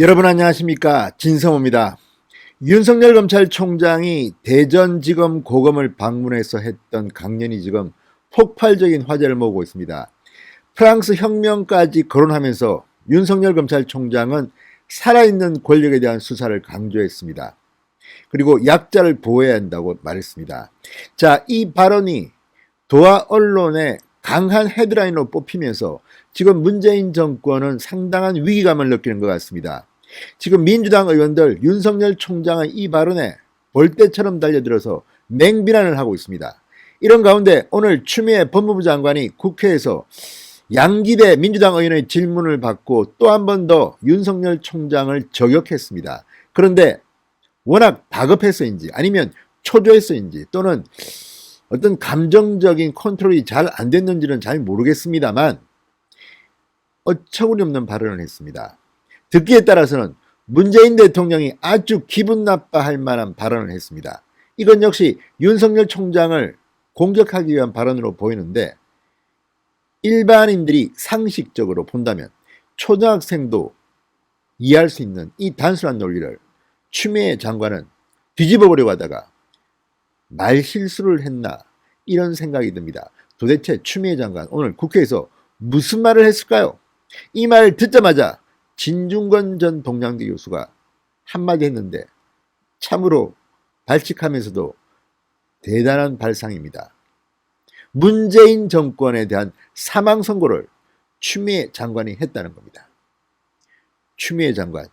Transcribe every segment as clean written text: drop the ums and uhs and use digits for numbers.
여러분 안녕하십니까, 진성호입니다. 윤석열 검찰총장이 대전지검 고검을 방문해서 했던 강연이 지금 폭발적인 화제를 모으고 있습니다. 프랑스 혁명까지 거론하면서 윤석열 검찰총장은 살아있는 권력에 대한 수사를 강조했습니다. 그리고 약자를 보호해야 한다고 말했습니다. 자, 이 발언이 도하 언론의 강한 헤드라인으로 뽑히면서 지금 문재인 정권은 상당한 위기감을 느끼는 것 같습니다. 지금 민주당 의원들 윤석열 총장의 이 발언에 벌떼처럼 달려들어서 맹비난을 하고 있습니다. 이런 가운데 오늘 추미애 법무부 장관이 국회에서 양기대 민주당 의원의 질문을 받고 또 한 번 더 윤석열 총장을 저격했습니다. 그런데 워낙 다급해서인지 아니면 초조해서인지 또는 어떤 감정적인 컨트롤이 잘 안 됐는지는 잘 모르겠습니다만 어처구니없는 발언을 했습니다. 듣기에 따라서는 문재인 대통령이 아주 기분 나빠할 만한 발언을 했습니다. 이건 역시 윤석열 총장을 공격하기 위한 발언으로 보이는데 일반인들이 상식적으로 본다면 초등학생도 이해할 수 있는 이 단순한 논리를 추미애 장관은 뒤집어 보려고 하다가 말실수를 했나 이런 생각이 듭니다. 도대체 추미애 장관 오늘 국회에서 무슨 말을 했을까요? 이 말 듣자마자 진중권 전 동양대 교수가 한마디 했는데 참으로 발칙하면서도 대단한 발상입니다. 문재인 정권에 대한 사망 선고를 추미애 장관이 했다는 겁니다. 추미애 장관,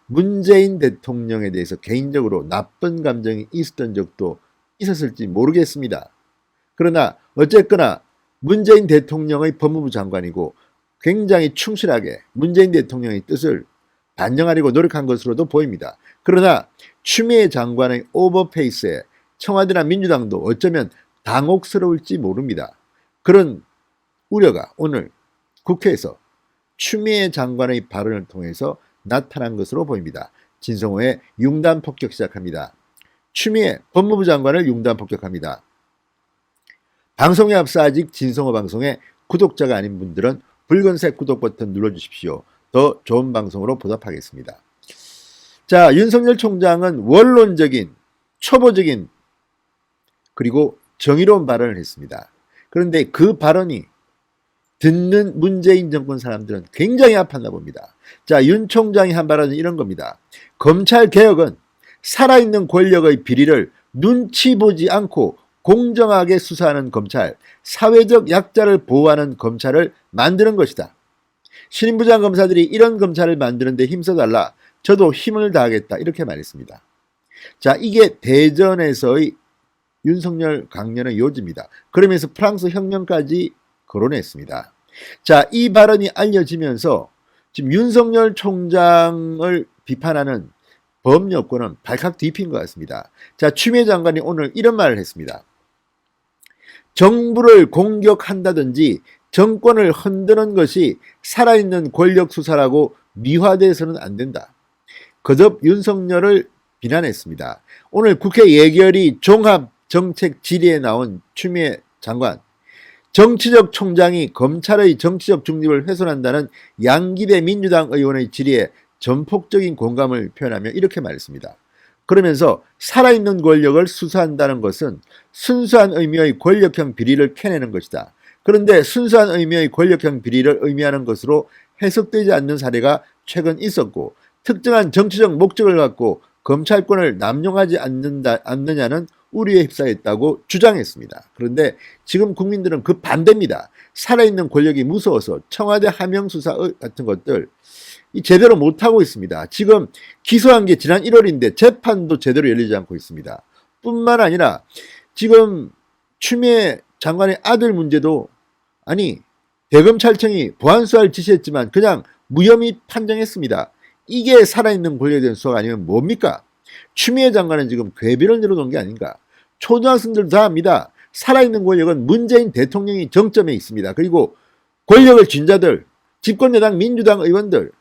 문재인 대통령에 대해서 개인적으로 나쁜 감정이 있었던 적도 있었을지 모르겠습니다. 그러나 어쨌거나 문재인 대통령의 법무부 장관이고 굉장히 충실하게 문재인 대통령의 뜻을 반영하려고 노력한 것으로도 보입니다. 그러나 추미애 장관의 오버페이스에 청와대나 민주당도 어쩌면 당혹스러울지 모릅니다. 그런 우려가 오늘 국회에서 추미애 장관의 발언을 통해서 나타난 것으로 보입니다. 진성호의 융단 폭격 시작합니다. 추미애 법무부 장관을 융단 폭격합니다. 방송에 앞서 아직 진성호 방송에 구독자가 아닌 분들은 붉은색 구독 버튼 눌러주십시오. 더 좋은 방송으로 보답하겠습니다. 자, 윤석열 총장은 원론적인, 초보적인 그리고 정의로운 발언을 했습니다. 그런데 그 발언이 듣는 문재인 정권 사람들은 굉장히 아팠나 봅니다. 자, 윤 총장이 한 발언은 이런 겁니다. 검찰개혁은 살아있는 권력의 비리를 눈치 보지 않고 공정하게 수사하는 검찰, 사회적 약자를 보호하는 검찰을 만드는 것이다. 신임부장 검사들이 이런 검찰을 만드는 데 힘써달라. 저도 힘을 다하겠다. 이렇게 말했습니다. 자, 이게 대전에서의 윤석열 강연의 요지입니다. 그러면서 프랑스 혁명까지 거론했습니다. 자, 이 발언이 알려지면서 지금 윤석열 총장을 비판하는 범여권은 발칵 뒤핀 것 같습니다. 자, 추미애 장관이 오늘 이런 말을 했습니다. 정부를 공격한다든지 정권을 흔드는 것이 살아있는 권력 수사라고 미화돼서는 안 된다. 거듭 윤석열을 비난했습니다. 오늘 국회 예결위 종합정책 질의에 나온 추미애 장관, 정치적 총장이 검찰의 정치적 중립을 훼손한다는 양기대 민주당 의원의 질의에 전폭적인 공감을 표현하며 이렇게 말했습니다. 그러면서 살아있는 권력을 수사한다는 것은 순수한 의미의 권력형 비리를 캐내는 것이다. 그런데 순수한 의미의 권력형 비리를 의미하는 것으로 해석되지 않는 사례가 최근 있었고 특정한 정치적 목적을 갖고 검찰권을 남용하지 않느냐는 우려에 휩싸였다고 주장했습니다. 그런데 지금 국민들은 그 반대입니다. 살아있는 권력이 무서워서 청와대 하명 수사 같은 것들 제대로 못하고 있습니다. 지금 기소한 게 지난 1월인데 재판도 제대로 열리지 않고 있습니다. 뿐만 아니라 지금 추미애 장관의 아들 문제도 아니 대검찰청이 보안수사를 지시했지만 그냥 무혐의 판정했습니다. 이게 살아있는 권력에 대한 수사가 아니면 뭡니까? 추미애 장관은 지금 괴비를 늘어놓은 게 아닌가. 초등학생들 다 압니다. 살아있는 권력은 문재인 대통령이 정점에 있습니다. 그리고 권력을 쥔 자들, 집권여당 민주당 의원들,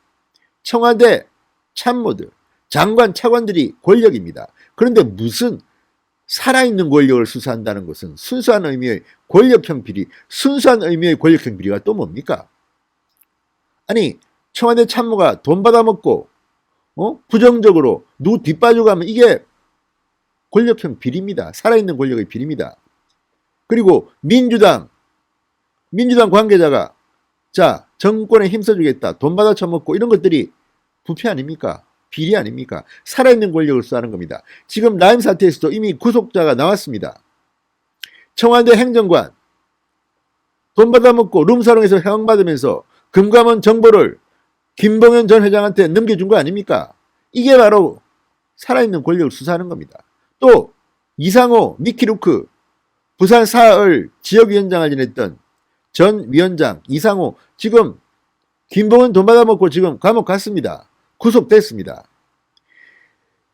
청와대 참모들, 장관, 차관들이 권력입니다. 그런데 무슨 살아있는 권력을 수사한다는 것은 순수한 의미의 권력형 비리, 순수한 의미의 권력형 비리가 또 뭡니까? 아니 청와대 참모가 돈 받아먹고 부정적으로 누구 뒷빠지고 하면 이게 권력형 비리입니다. 살아있는 권력의 비리입니다. 그리고 민주당 관계자가 자, 정권에 힘써주겠다, 돈 받아 처먹고 이런 것들이 부패 아닙니까? 비리 아닙니까? 살아있는 권력을 수사하는 겁니다. 지금 라임 사태에서도 이미 구속자가 나왔습니다. 청와대 행정관 돈 받아먹고 룸사롱에서 해왕받으면서 금감원 정보를 김봉현 전 회장한테 넘겨준 거 아닙니까? 이게 바로 살아있는 권력을 수사하는 겁니다. 또 이상호, 미키루크 부산 사흘 지역위원장을 지냈던 전 위원장 이상호 지금 김봉현 돈 받아먹고 지금 감옥 갔습니다. 구속됐습니다.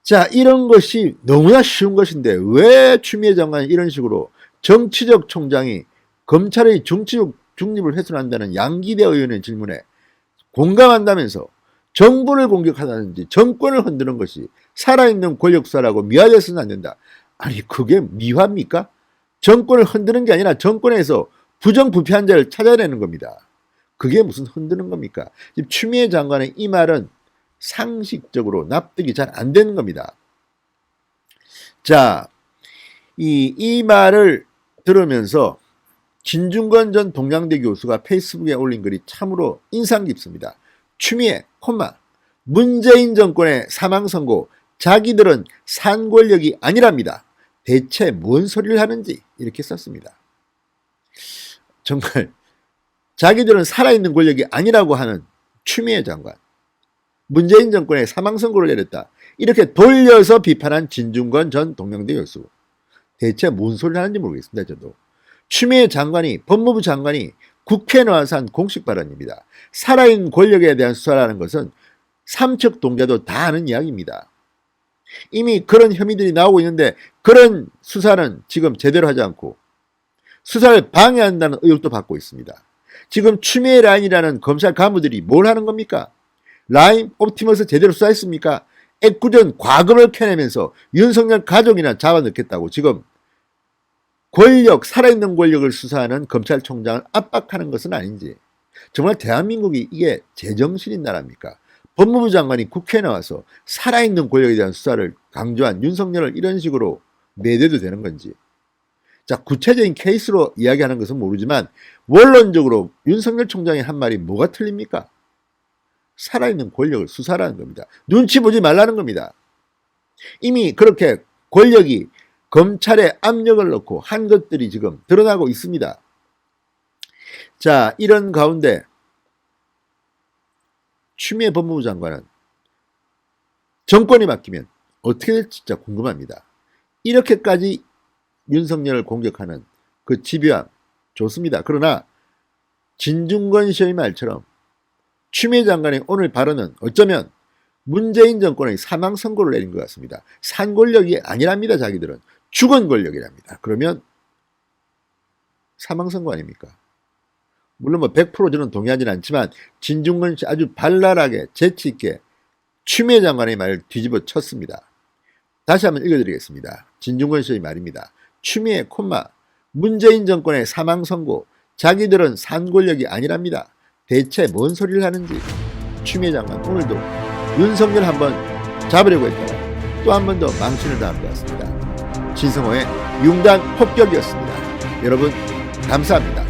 자, 이런 것이 너무나 쉬운 것인데 왜 추미애 장관이 이런 식으로 정치적 총장이 검찰의 정치적 중립을 훼손한다는 양기대 의원의 질문에 공감한다면서 정부를 공격하다든지 정권을 흔드는 것이 살아있는 권력수사라고 미화돼서는 안 된다. 아니 그게 미화입니까? 정권을 흔드는 게 아니라 정권에서 부정부패한 자를 찾아내는 겁니다. 그게 무슨 흔드는 겁니까? 지금 추미애 장관의 이 말은 상식적으로 납득이 잘 안 되는 겁니다. 자, 이 말을 들으면서 진중권 전 동양대 교수가 페이스북에 올린 글이 참으로 인상 깊습니다. 추미애, 문재인 정권의 사망선고, 자기들은 산 권력이 아니랍니다. 대체 뭔 소리를 하는지 이렇게 썼습니다. 정말 자기들은 살아있는 권력이 아니라고 하는 추미애 장관, 문재인 정권의 사망선고를 내렸다. 이렇게 돌려서 비판한 진중권 전 동양대 교수. 대체 뭔 소리를 하는지 모르겠습니다. 저도. 추미애 장관이, 법무부 장관이 국회에 나와서 한 공식 발언입니다. 살아있는 권력에 대한 수사라는 것은 삼척 동자도 다 아는 이야기입니다. 이미 그런 혐의들이 나오고 있는데 그런 수사는 지금 제대로 하지 않고 수사를 방해한다는 의혹도 받고 있습니다. 지금 추미애 라인이라는 검찰 간부들이 뭘 하는 겁니까? 라임, 옵티머스 제대로 수사했습니까? 애꿎은 과금을 캐내면서 윤석열 가족이나 잡아넣겠다고 지금 권력, 살아있는 권력을 수사하는 검찰총장을 압박하는 것은 아닌지. 정말 대한민국이 이게 제정신인 나라입니까? 법무부 장관이 국회에 나와서 살아있는 권력에 대한 수사를 강조한 윤석열을 이런 식으로 내대도 되는 건지. 자, 구체적인 케이스로 이야기하는 것은 모르지만 원론적으로 윤석열 총장이 한 말이 뭐가 틀립니까? 살아있는 권력을 수사라는 겁니다. 눈치 보지 말라는 겁니다. 이미 그렇게 권력이 검찰에 압력을 넣고 한 것들이 지금 드러나고 있습니다. 자, 이런 가운데 추미애 법무부 장관은 정권이 바뀌면 어떻게 될지 진짜 궁금합니다. 이렇게까지 윤석열을 공격하는 그 집요함 좋습니다. 그러나 진중권 씨의 말처럼 추미애 장관의 오늘 발언은 어쩌면 문재인 정권의 사망 선고를 내린 것 같습니다. 산 권력이 아니랍니다. 자기들은 죽은 권력이랍니다. 그러면 사망 선고 아닙니까? 물론 100% 저는 동의하지는 않지만 진중권 씨 아주 발랄하게 재치 있게 추미애 장관의 말을 뒤집어 쳤습니다. 다시 한번 읽어드리겠습니다. 진중권 씨의 말입니다. 추미애, 문재인 정권의 사망 선고, 자기들은 산 권력이 아니랍니다. 대체 뭔 소리를 하는지. 추미애 장관 오늘도 윤석열 한번 잡으려고 했다가 또 한 번 더 망신을 당한 것 같습니다. 진성호의 융단 폭격이었습니다. 여러분 감사합니다.